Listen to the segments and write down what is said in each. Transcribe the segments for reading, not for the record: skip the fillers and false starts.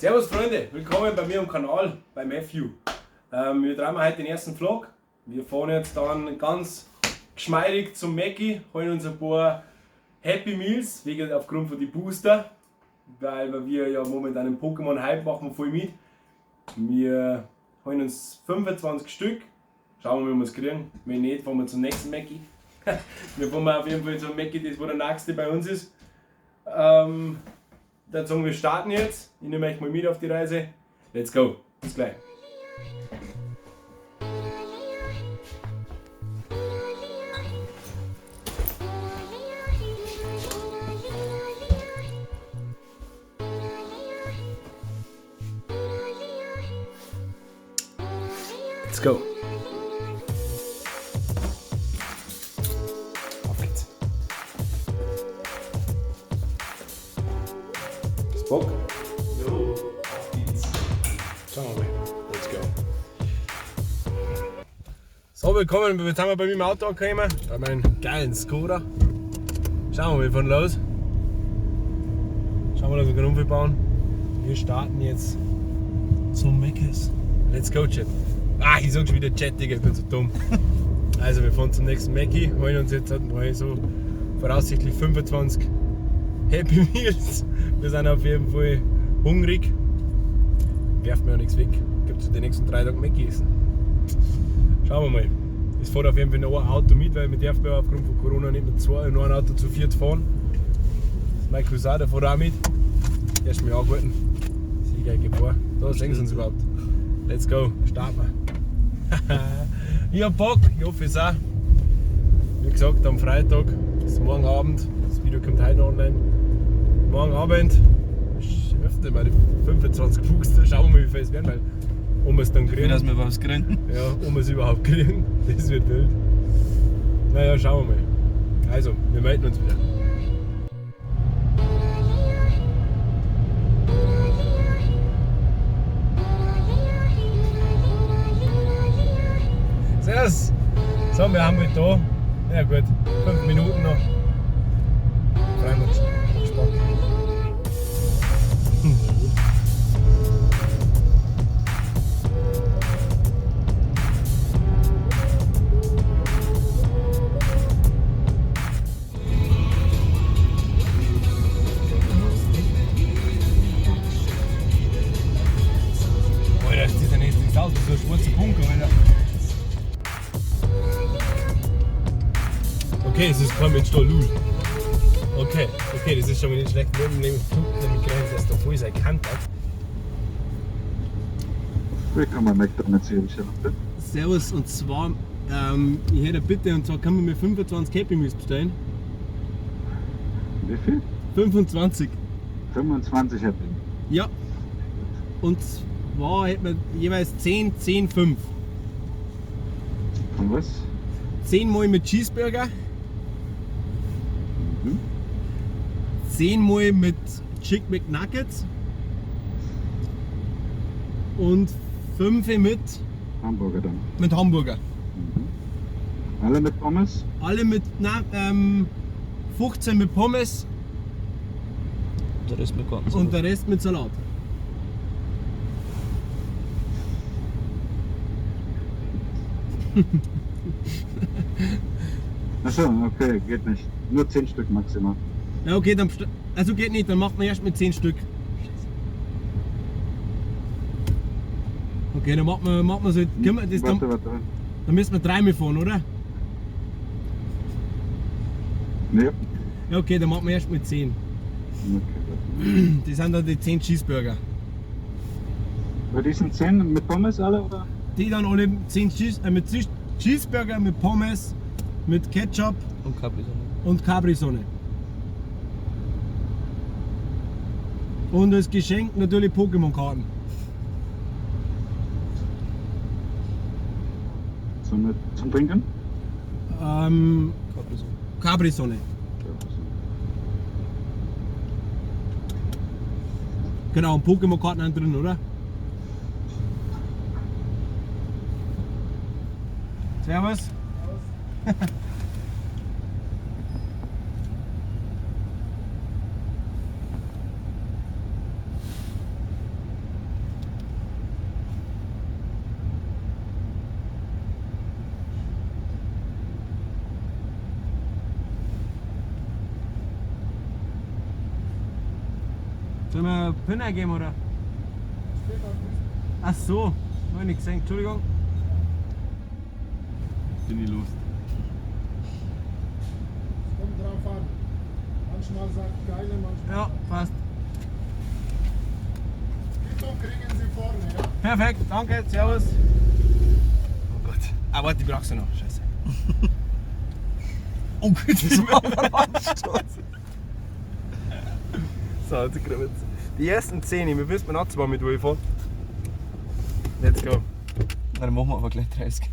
Servus Freunde, willkommen bei mir am Kanal, bei Matthew. Wir drehen heute den ersten Vlog. Wir fahren jetzt dann ganz geschmeidig zum Mackie, holen uns ein paar Happy Meals, wegen aufgrund von den Booster, weil wir ja momentan einen Pokémon-Hype machen, voll mit. Wir holen uns 25 Stück, schauen wir, wie wir es kriegen. Wenn nicht, fahren wir zum nächsten Mackie. Wir fahren auf jeden Fall zum Mackie, das wo der nächste bei uns ist. Dann sagen wir starten jetzt. Ich nehme euch mal mit auf die Reise. Let's go. Bis gleich. Let's go. Auf geht's. Bock? Jo, auf geht's. Schauen wir mal. Let's go. So, willkommen. Jetzt sind wir bei mir im Auto angekommen. Bei meinem geilen Skoda. Schauen wir mal, wir fahren los. Schauen wir, dass wir keinen Unfall bauen. Wir starten jetzt zum Meckes. Let's go, Chat. Ich sag schon wieder Chat, Digga, ich bin so dumm. Also, wir fahren zum nächsten Mackie. Holen uns jetzt mal so voraussichtlich 25 Happy Meals. Wir sind auf jeden Fall hungrig. Werft mir auch nichts weg. Gibt es die nächsten 3 Tage Mackie essen. Schauen wir mal. Es fährt auf jeden Fall noch ein Auto mit, weil wir dürfen ja aufgrund von Corona nicht mit noch ein Auto zu 4 fahren. Das ist mein Cousin, der fährt auch mit. Der ist mir angehalten. Sieger Gefahr. Da sehen sie uns überhaupt. Let's go, starten wir. Ich hab Bock, ich hoffe es auch. Wie gesagt, am Freitag, bis morgen Abend. Das Video kommt heute online. Morgen Abend öffnen wir die 25 Fuchs, schauen wir mal, wie viel es werden, weil ob wir es dann kriegen. Dass wir was kriegen. Ja, ob wir es überhaupt kriegen, das wird wild. Naja, schauen wir mal. Also, wir melden uns wieder. Servus! So, wir haben heute da. Ja gut, 5 Minuten noch. Freuen wir uns. Spannend. Alter, ist dieser nächste Auto, so ein schwarzer Bunker, Alter. Okay, es ist kein Mensch da, Lul. Okay, das ist schon mal nicht schlecht. Wir haben nämlich damit gerechnet, dass da voll sein kann. Willkommen bei McDonald's hier, bitte. Servus, und zwar, ich hätte eine Bitte, und zwar kann man mir 25 Happy Meals bestellen. Wie viel? 25. 25 Happy. Ja. Und zwar hätten wir jeweils 10, 10, 5. Und was? 10 Mal mit Cheeseburger. 10 Mal mit Chick McNuggets. Und 5 mit Hamburger dann. Hamburger. Alle mit Pommes? Alle mit 15 mit Pommes Der Rest mit Garten. und der Rest mit Salat. Achso, okay, geht nicht. Nur 10 Stück maximal. Ja, okay, dann also geht nicht, dann macht man erst mit 10 Stück. Okay, dann machen wir so. Können wir das dann müssen wir 3 mehr fahren, oder? Nee. Ja, okay, dann machen wir erst mit 10. Okay. Das sind dann die 10 Cheeseburger. Bei diesen 10 mit Pommes alle, oder? Die dann alle 10 Cheeseburger mit Pommes, mit Ketchup Und Capri-Sonne. und Capri-Sonne. Und als Geschenk natürlich Pokémon-Karten. Zum Trinken? Capri-Sonne. Capri-Sonne. Genau, und Pokémon-Karten drin, oder? Servus. Sollen wir Pin eingeben oder? Ach so, hab ich nicht gesehen, Entschuldigung. Bin ich los. Kommt drauf an. Manchmal sagt keine, manchmal. Ja, passt. Quittung kriegen Sie vorne, ja? Perfekt, danke, servus. Oh Gott. Ah, warte, die brauchst du noch. Scheiße. Oh Gott, das ist mir so, jetzt kriegen wir jetzt. Die ersten 10, wir wissen wir noch zwei mit UEFA. Let's go. Dann machen wir aber gleich 30.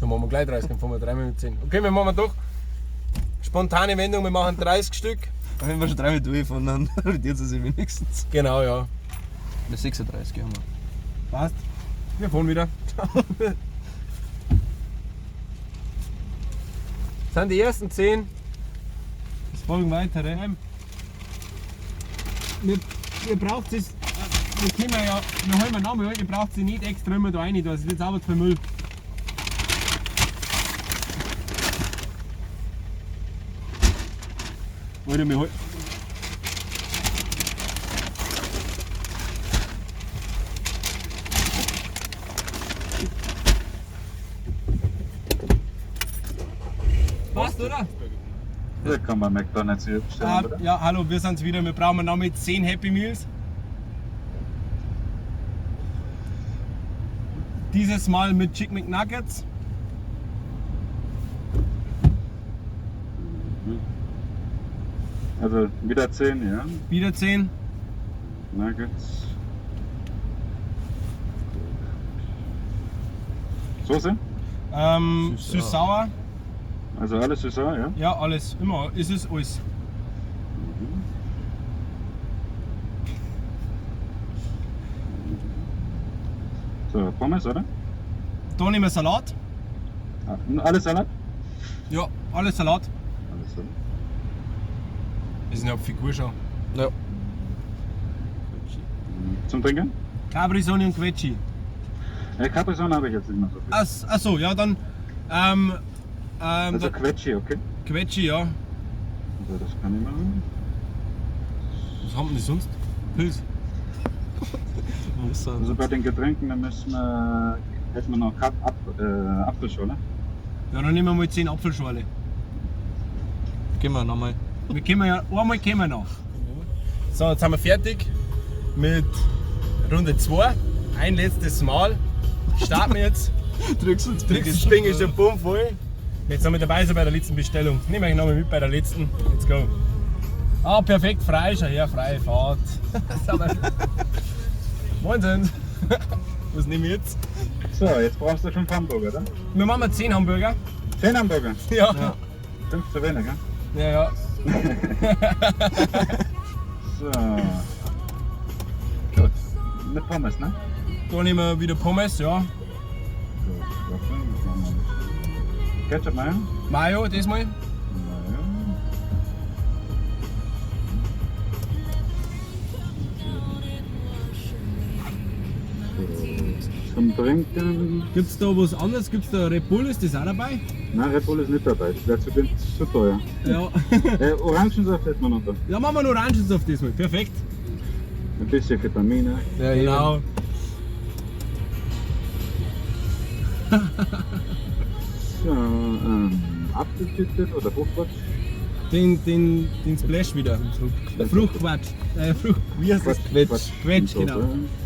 Dann machen wir gleich 30, dann fahren wir 3 mit 10. Okay, wir machen doch spontane Wendung, wir machen 30 Stück. Wenn wir schon 3 mit durchfahren, dann rentiert es sich wenigstens. Genau, ja. Eine 36 haben wir. Passt. Wir fahren wieder. Das sind die ersten 10. Es folgen weitere. Ihr braucht es. Wir können ja, wir holen noch mal, ihr braucht sie nicht extra immer da rein, das ist jetzt aber für Müll. Wollte mir holen. Passt, oder? Da kann man McDonalds hier bestellen, oder? Ja, hallo, wir sind's wieder. Wir brauchen noch mit 10 Happy Meals. Dieses Mal mit Chicken McNuggets. Also wieder 10, ja? Wieder 10. Nuggets. Soße? Süß-sauer. Also alles süß-sauer, ja? Ja, alles. Immer. Ist es alles. So, Pommes, oder? Da nehmen wir Salat. Ah, alles Salat? Ja, alles Salat. Alles Salat. Das ist eine Figur schon. Ja. Zum Trinken? Capri-Sonne und Quetschi. Capri-Sonne habe ich jetzt nicht mehr so viel. Achso, ja, dann. Also Quetschi, okay? Quetschi, ja. Also das kann ich machen. Was haben wir denn sonst? Pilz. Also bei den Getränken, da hätten wir noch Apfelschorle. Ja, dann nehmen wir mal 10 Apfelschorle. Gehen wir nochmal. Wir kommen ja, einmal kommen wir noch. So, jetzt sind wir fertig mit Runde 2. Ein letztes Mal. Starten wir jetzt. Drückst uns Drückspringen ist der Bumm voll. Jetzt sind wir dabei so bei der letzten Bestellung. Nehmen wir euch nochmal mit bei der letzten. Let's go. Ah, perfekt, frei, schau her, freie Fahrt. Wahnsinn. Was nehmen wir jetzt? So, jetzt brauchst du 5 Hamburger, oder? Wir machen 10 Hamburger. 10 Hamburger? Ja. Ja. 5 zu wenig, ja? Ja, ja. So. Gut. Mit Pommes, ne? Da nehmen wir wieder Pommes, ja. Gut, warte, was machen wir? Ketchup, Mayo? Mayo, das mal. Mayo. So. Zum Trinken. Gibt's da was anderes? Gibt's da Red Bull? Ist das auch dabei? Nein, Red Bull ist nicht dabei. Das wäre zu teuer. Ja. Orangensaft hätten wir noch da. Ja, machen wir einen Orangensaft diesmal. Perfekt. Ein bisschen Vitamine. Ja, Genau. So, Apfelkittet oder Fruchtquatsch? Den Splash wieder. Fruchtquatsch. Wie heißt das? Quetsch, genau.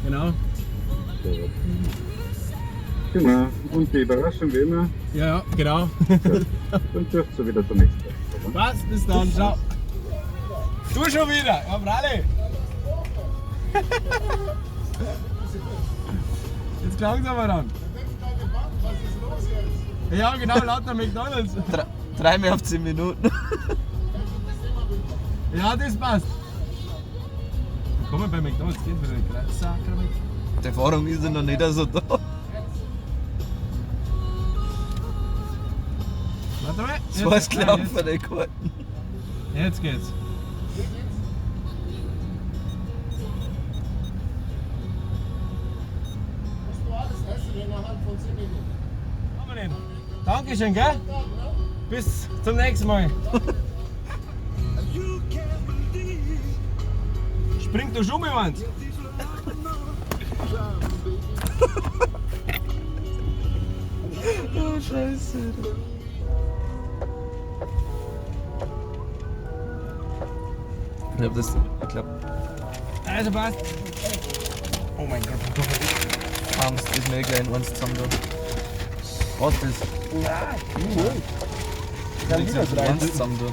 Genau. Genau. Und die Überraschung wie immer. Ja, ja, genau. Dann dürft ihr wieder zum nächsten Mal. Was? Bis dann, ciao. Du schon wieder, ja, Brale. Jetzt langsam ran. Ja, genau, lauter McDonalds. 3 mehr auf 10 Minuten. Ja, das passt. Komm mal bei McDonalds gehen für den Kreissacker mit. Die Erfahrung ist ja noch nicht so da. Warte mal. Das war es klar von den Karten. Jetzt geht's. Musst du alles essen innerhalb von 10 Minuten. Haben wir den. Dankeschön, gell? Bis zum nächsten Mal. springt da schon jemand. Oh, Scheiße. Ich glaube, das klappt. Also passt. Oh mein Gott. Arms, das mir gleich in uns zusammen da. Was ist das? Dann Liegt wieder einfach rein. ganz zusammen da.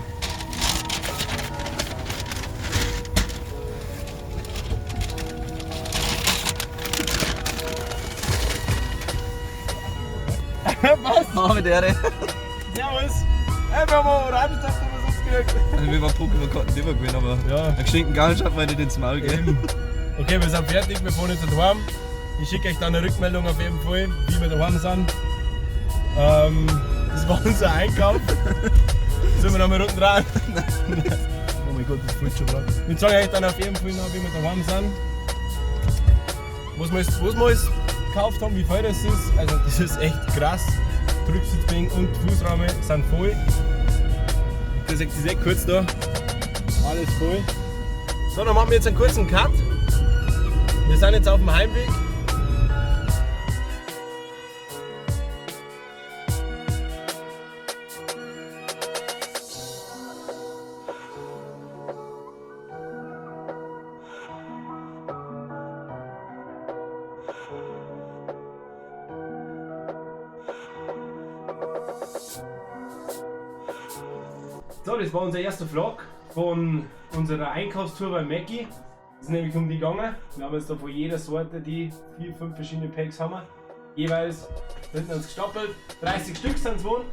Was? Oh, mit der. Servus. Hey, wir haben Orange, dass du was aufgekriegt. Also, wir waren Pokémon-Karten nicht mehr gewinnen, aber Ja. einen geschenkten Gausch hat man nicht ins Maul, gell? Okay, wir sind fertig, wir fahren jetzt daheim. Ich schicke euch dann eine Rückmeldung auf jeden Fall, wie wir daheim sind. Das war unser Einkauf. Sollen wir noch mal unten dran? Oh mein Gott, das fällt schon lang. Ich zeige euch dann auf jeden Fall noch, wie wir daheim sind. Was wir alles gekauft haben, wie voll das ist. Also das ist echt krass. Rücksitzbank und Fußrahmen sind voll. Das ist echt kurz da. Alles voll. So, dann machen wir jetzt einen kurzen Cut. Wir sind jetzt auf dem Heimweg. So, das war unser erster Vlog von unserer Einkaufstour bei Mackie. Es ist nämlich um die gegangen. Wir haben jetzt da von jeder Sorte die 4-5 verschiedene Packs haben wir. Jeweils hinten uns gestapelt. 30 Stück sind es wohl.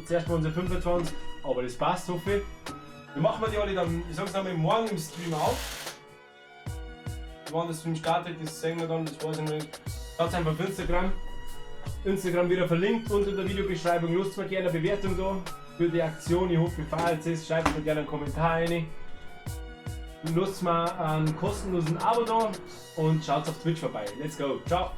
Zuerst waren es 25, aber das passt so viel. Wir machen die alle dann, ich sag's einmal, morgen im Stream auf. Wann der Stream startet, das sehen wir dann, das weiß ich nicht. Schaut einfach auf Instagram. Instagram wieder verlinkt unter der Videobeschreibung. Lasst mir gerne eine Bewertung da für die Aktion. Ich hoffe, gefällt es. Schreibt mir gerne einen Kommentar rein. Lasst mir einen kostenlosen Abo da und schaut auf Twitch vorbei. Let's go. Ciao.